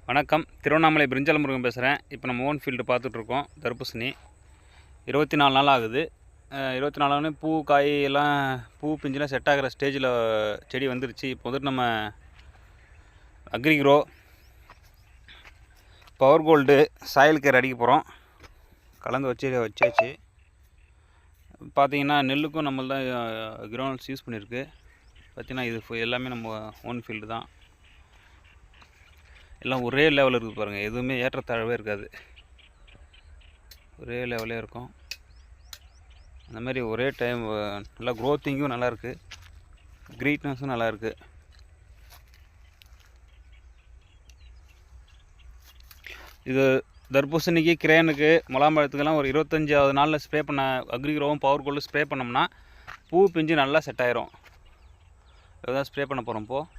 வணக்கம். திருவண்ணாமலை பிரிஞ்சால முருகன் பேசுகிறேன். இப்போ நம்ம ஓன் ஃபீல்டு பார்த்துட்ருக்கோம். தர்பூசணி 24 நாள் ஆகுது. 24 நாள்னு பூ காய் எல்லாம் பூ பிஞ்சுலாம் செட் ஆகிற ஸ்டேஜில் செடி வந்துருச்சு. இப்போ வந்துட்டு நம்ம அக்ரிக்ரோ, பவர் கோல்டு, சாயில் கேர் அடிக்க போகிறோம். கலந்து வச்சாச்சு. பார்த்திங்கன்னா நெல்லுக்கும் நம்மள தான் கிரவுண்ட்ஸ் யூஸ் பண்ணியிருக்கு. பார்த்திங்கன்னா இது எல்லாமே நம்ம ஓன் ஃபீல்டு தான். எல்லாம் ஒரே லெவலில் இருக்குது பாருங்கள். எதுவுமே ஏற்றத்தாழ்வே இருக்காது, ஒரே லெவலே இருக்கும். அந்த மாதிரி ஒரே டைம் நல்லா க்ரோத்திங்கும் நல்லாயிருக்கு, க்ரீட்னஸும் நல்லாயிருக்கு. இது தர்பூசணிக்கு, கிரேனுக்கு, முலாம்பழத்துக்கெல்லாம் ஒரு 25வது நாளில் ஸ்ப்ரே பண்ண அக்ரிக்ரோவும் பவர் கோல்டு ஸ்ப்ரே பண்ணோம்னா பூ பிஞ்சு நல்லா செட் ஆயிரும். இதுதான் ஸ்ப்ரே பண்ண போகிறோம் இப்போது.